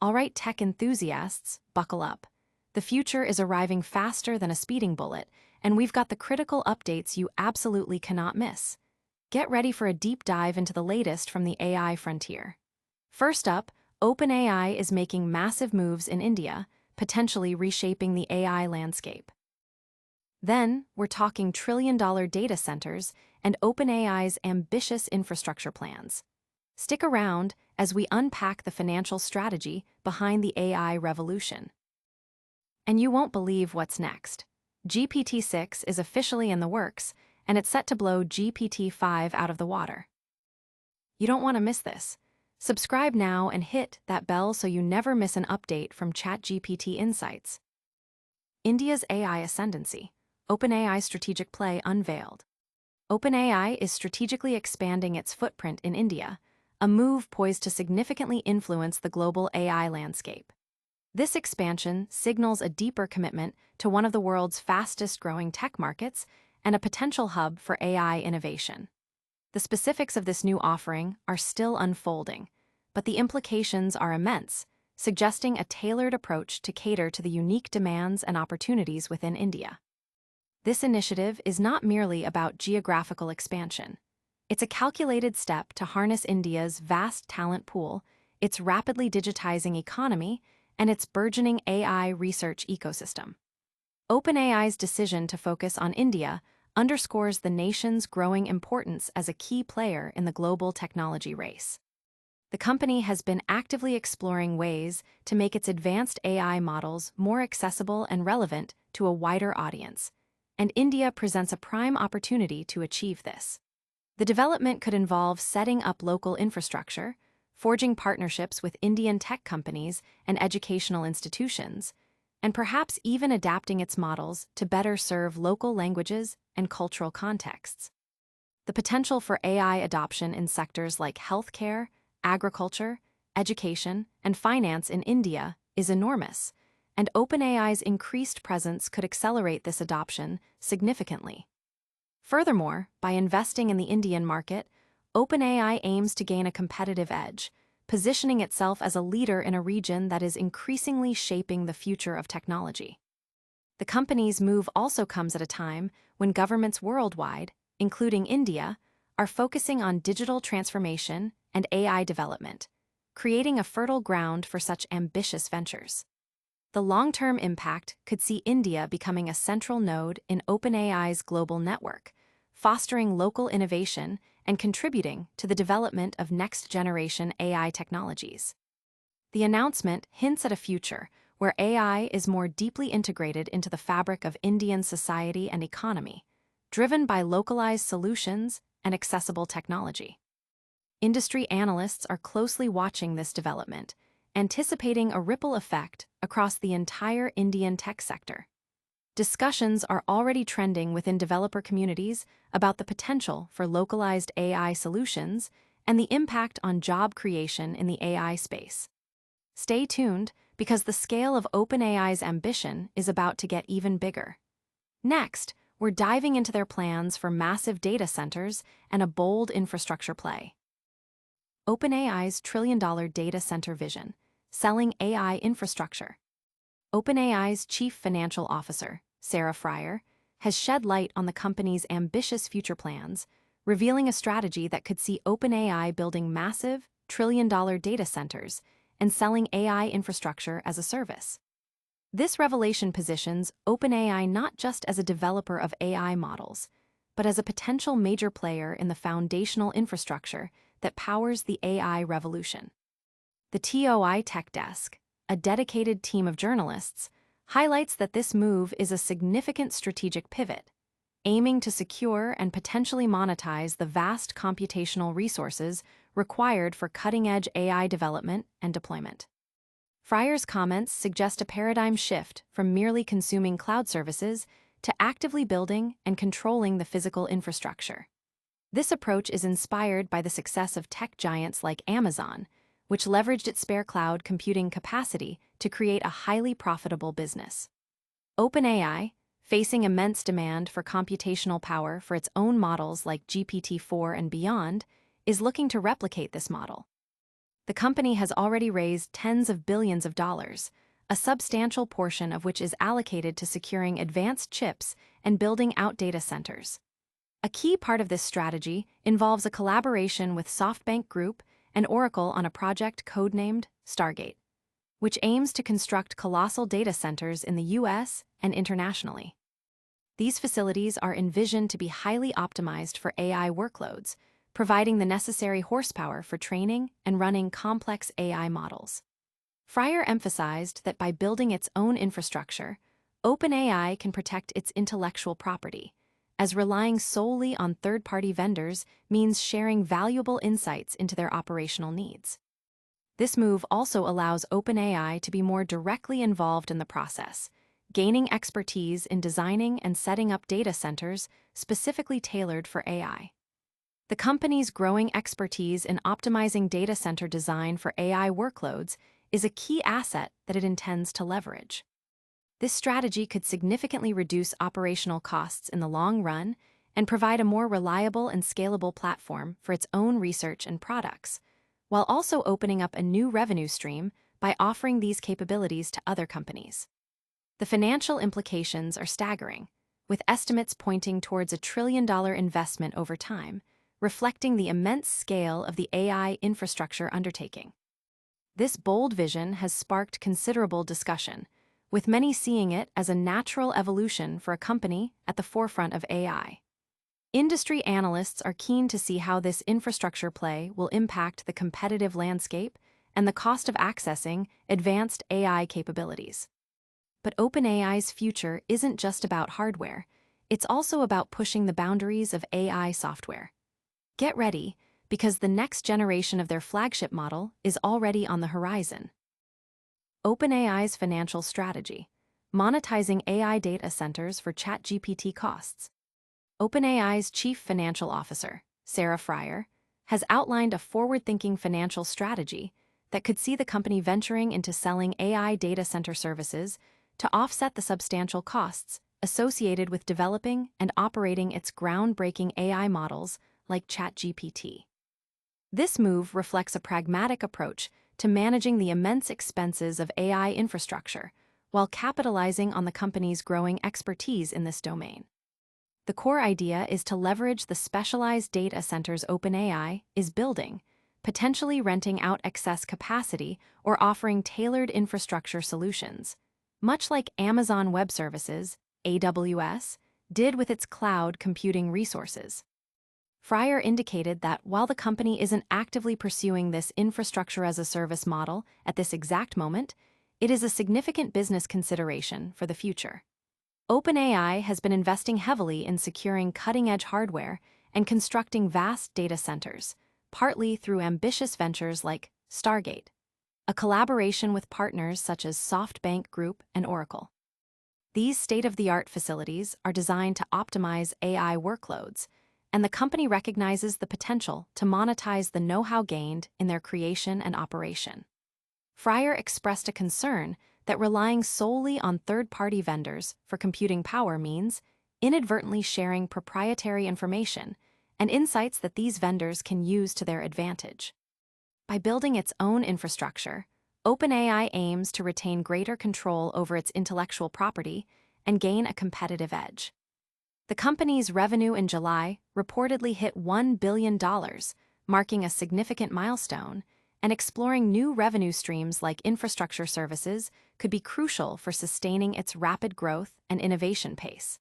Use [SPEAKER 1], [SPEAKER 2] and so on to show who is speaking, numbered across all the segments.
[SPEAKER 1] All right, tech enthusiasts, buckle up. The future is arriving faster than a speeding bullet, and we've got the critical updates you absolutely cannot miss. Get ready for a deep dive into the latest from the AI frontier. First up, OpenAI is making massive moves in India, potentially reshaping the AI landscape. Then, we're talking trillion-dollar data centers and OpenAI's ambitious infrastructure plans. Stick around as we unpack the financial strategy behind the AI revolution. And you won't believe what's next. GPT-6 is officially in the works, and it's set to blow GPT-5 out of the water. You don't want to miss this. Subscribe now and hit that bell so you never miss an update from ChatGPT Insights. India's AI ascendancy. OpenAI's strategic play unveiled. OpenAI is strategically expanding its footprint in India, a move poised to significantly influence the global AI landscape. This expansion signals a deeper commitment to one of the world's fastest-growing tech markets and a potential hub for AI innovation. The specifics of this new offering are still unfolding, but the implications are immense, suggesting a tailored approach to cater to the unique demands and opportunities within India. This initiative is not merely about geographical expansion. It's a calculated step to harness India's vast talent pool, its rapidly digitizing economy, and its burgeoning AI research ecosystem. OpenAI's decision to focus on India underscores the nation's growing importance as a key player in the global technology race. The company has been actively exploring ways to make its advanced AI models more accessible and relevant to a wider audience, and India presents a prime opportunity to achieve this. The development could involve setting up local infrastructure, forging partnerships with Indian tech companies and educational institutions, and perhaps even adapting its models to better serve local languages and cultural contexts. The potential for AI adoption in sectors like healthcare, agriculture, education, and finance in India is enormous, and OpenAI's increased presence could accelerate this adoption significantly. Furthermore, by investing in the Indian market, OpenAI aims to gain a competitive edge, positioning itself as a leader in a region that is increasingly shaping the future of technology. The company's move also comes at a time when governments worldwide, including India, are focusing on digital transformation and AI development, creating a fertile ground for such ambitious ventures. The long-term impact could see India becoming a central node in OpenAI's global network, fostering local innovation and contributing to the development of next-generation AI technologies. The announcement hints at a future where AI is more deeply integrated into the fabric of Indian society and economy, driven by localized solutions and accessible technology. Industry analysts are closely watching this development, anticipating a ripple effect across the entire Indian tech sector. Discussions are already trending within developer communities about the potential for localized AI solutions and the impact on job creation in the AI space. Stay tuned, because the scale of OpenAI's ambition is about to get even bigger. Next, we're diving into their plans for massive data centers and a bold infrastructure play. OpenAI's trillion-dollar data center vision, selling AI infrastructure. OpenAI's chief financial officer, Sarah Friar, has shed light on the company's ambitious future plans, revealing a strategy that could see OpenAI building massive, trillion-dollar data centers and selling AI infrastructure as a service. This revelation positions OpenAI not just as a developer of AI models, but as a potential major player in the foundational infrastructure that powers the AI revolution. The TOI Tech Desk, a dedicated team of journalists, highlights that this move is a significant strategic pivot, aiming to secure and potentially monetize the vast computational resources required for cutting-edge AI development and deployment. Friar's comments suggest a paradigm shift from merely consuming cloud services to actively building and controlling the physical infrastructure. This approach is inspired by the success of tech giants like Amazon, which leveraged its spare cloud computing capacity to create a highly profitable business. OpenAI, facing immense demand for computational power for its own models like GPT-4 and beyond, is looking to replicate this model. The company has already raised tens of billions of dollars, a substantial portion of which is allocated to securing advanced chips and building out data centers. A key part of this strategy involves a collaboration with SoftBank Group and Oracle on a project codenamed Stargate, which aims to construct colossal data centers in the US and internationally. These facilities are envisioned to be highly optimized for AI workloads, providing the necessary horsepower for training and running complex AI models. Friar emphasized that by building its own infrastructure, OpenAI can protect its intellectual property, as relying solely on third-party vendors means sharing valuable insights into their operational needs. This move also allows OpenAI to be more directly involved in the process, gaining expertise in designing and setting up data centers specifically tailored for AI. The company's growing expertise in optimizing data center design for AI workloads is a key asset that it intends to leverage. This strategy could significantly reduce operational costs in the long run and provide a more reliable and scalable platform for its own research and products, while also opening up a new revenue stream by offering these capabilities to other companies. The financial implications are staggering, with estimates pointing towards $1 trillion investment over time, reflecting the immense scale of the AI infrastructure undertaking. This bold vision has sparked considerable discussion, with many seeing it as a natural evolution for a company at the forefront of AI. Industry analysts are keen to see how this infrastructure play will impact the competitive landscape and the cost of accessing advanced AI capabilities. But OpenAI's future isn't just about hardware, it's also about pushing the boundaries of AI software. Get ready, because the next generation of their flagship model is already on the horizon. OpenAI's financial strategy: monetizing AI data centers for ChatGPT costs. OpenAI's Chief Financial Officer, Sarah Friar, has outlined a forward-thinking financial strategy that could see the company venturing into selling AI data center services to offset the substantial costs associated with developing and operating its groundbreaking AI models like ChatGPT. This move reflects a pragmatic approach to managing the immense expenses of AI infrastructure while capitalizing on the company's growing expertise in this domain. The core idea is to leverage the specialized data centers OpenAI is building, potentially renting out excess capacity or offering tailored infrastructure solutions, much like Amazon Web Services, AWS, did with its cloud computing resources. Friar indicated that while the company isn't actively pursuing this infrastructure-as-a-service model at this exact moment, it is a significant business consideration for the future. OpenAI has been investing heavily in securing cutting-edge hardware and constructing vast data centers, partly through ambitious ventures like Stargate, a collaboration with partners such as SoftBank Group and Oracle. These state-of-the-art facilities are designed to optimize AI workloads, and the company recognizes the potential to monetize the know-how gained in their creation and operation. Friar expressed a concern that relying solely on third-party vendors for computing power means inadvertently sharing proprietary information and insights that these vendors can use to their advantage. By building its own infrastructure, OpenAI aims to retain greater control over its intellectual property and gain a competitive edge. The company's revenue in July reportedly hit $1 billion, marking a significant milestone, and exploring new revenue streams like infrastructure services could be crucial for sustaining its rapid growth and innovation pace.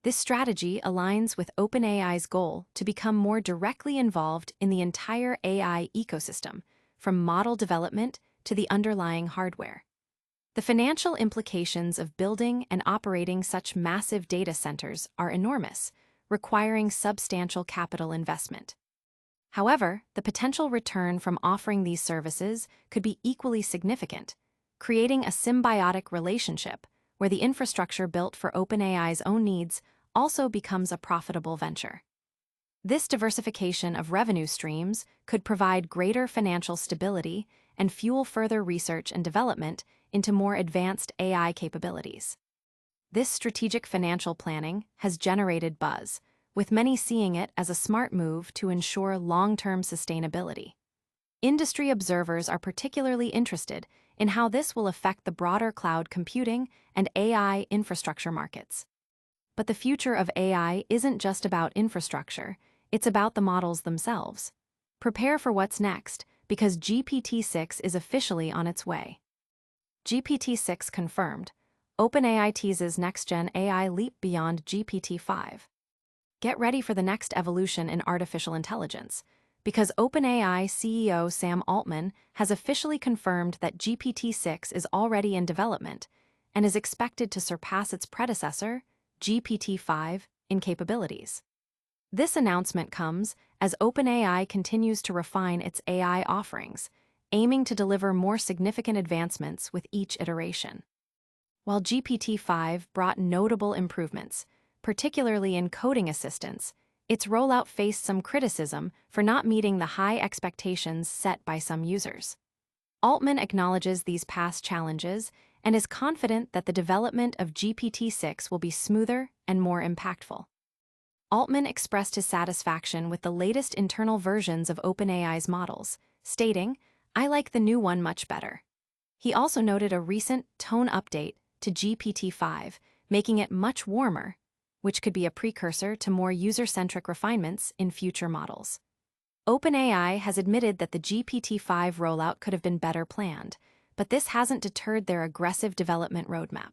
[SPEAKER 1] This strategy aligns with OpenAI's goal to become more directly involved in the entire AI ecosystem, from model development to the underlying hardware. The financial implications of building and operating such massive data centers are enormous, requiring substantial capital investment. However, the potential return from offering these services could be equally significant, creating a symbiotic relationship where the infrastructure built for OpenAI's own needs also becomes a profitable venture. This diversification of revenue streams could provide greater financial stability and fuel further research and development into more advanced AI capabilities. This strategic financial planning has generated buzz, with many seeing it as a smart move to ensure long-term sustainability. Industry observers are particularly interested in how this will affect the broader cloud computing and AI infrastructure markets. But the future of AI isn't just about infrastructure, it's about the models themselves. Prepare for what's next, because GPT-6 is officially on its way. GPT-6 confirmed. OpenAI teases next-gen AI leap beyond GPT-5. Get ready for the next evolution in artificial intelligence, because OpenAI CEO Sam Altman has officially confirmed that GPT-6 is already in development and is expected to surpass its predecessor, GPT-5, in capabilities. This announcement comes as OpenAI continues to refine its AI offerings, aiming to deliver more significant advancements with each iteration. While GPT-5 brought notable improvements, particularly in coding assistance, its rollout faced some criticism for not meeting the high expectations set by some users. Altman acknowledges these past challenges and is confident that the development of GPT-6 will be smoother and more impactful. Altman expressed his satisfaction with the latest internal versions of OpenAI's models, stating, "I like the new one much better." He also noted a recent tone update to GPT-5, making it much warmer, which could be a precursor to more user-centric refinements in future models. OpenAI has admitted that the GPT-5 rollout could have been better planned, but this hasn't deterred their aggressive development roadmap.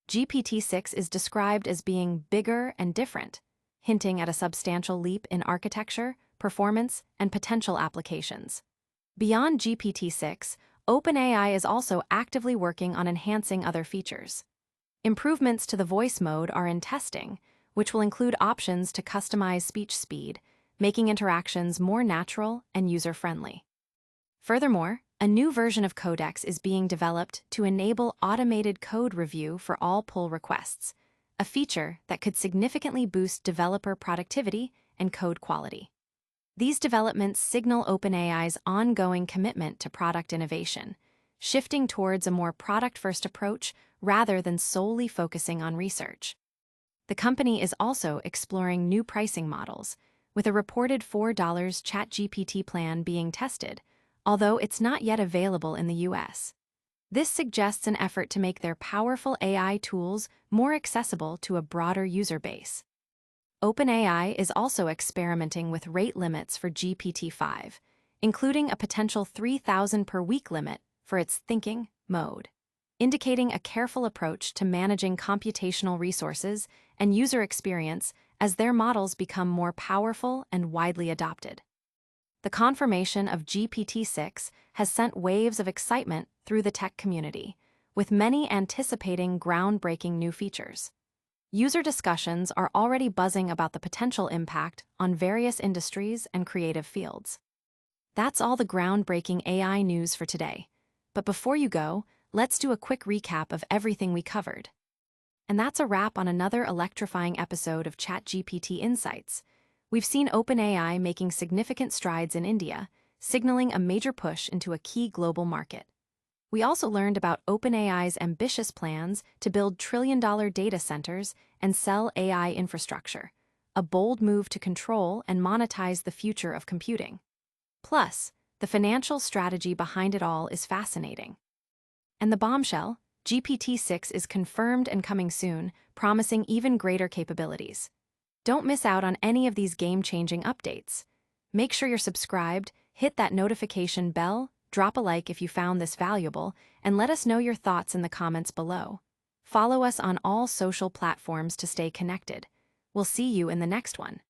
[SPEAKER 1] GPT-6 is described as being bigger and different, hinting at a substantial leap in architecture, performance, and potential applications. Beyond GPT-6, OpenAI is also actively working on enhancing other features. Improvements to the voice mode are in testing, which will include options to customize speech speed, making interactions more natural and user-friendly. Furthermore, a new version of Codex is being developed to enable automated code review for all pull requests, a feature that could significantly boost developer productivity and code quality. These developments signal OpenAI's ongoing commitment to product innovation, shifting towards a more product-first approach rather than solely focusing on research. The company is also exploring new pricing models, with a reported $4 ChatGPT plan being tested, although it's not yet available in the US. This suggests an effort to make their powerful AI tools more accessible to a broader user base. OpenAI is also experimenting with rate limits for GPT-5, including a potential 3,000 per week limit for its thinking mode, indicating a careful approach to managing computational resources and user experience as their models become more powerful and widely adopted. The confirmation of GPT-6 has sent waves of excitement through the tech community, with many anticipating groundbreaking new features. User discussions are already buzzing about the potential impact on various industries and creative fields. That's all the groundbreaking AI news for today. But before you go, let's do a quick recap of everything we covered. And that's a wrap on another electrifying episode of ChatGPT Insights. We've seen OpenAI making significant strides in India, signaling a major push into a key global market. We also learned about OpenAI's ambitious plans to build trillion-dollar data centers and sell AI infrastructure, a bold move to control and monetize the future of computing. Plus, the financial strategy behind it all is fascinating. And the bombshell, GPT-6 is confirmed and coming soon, promising even greater capabilities. Don't miss out on any of these game-changing updates. Make sure you're subscribed, hit that notification bell, drop a like if you found this valuable, and let us know your thoughts in the comments below. Follow us on all social platforms to stay connected. We'll see you in the next one.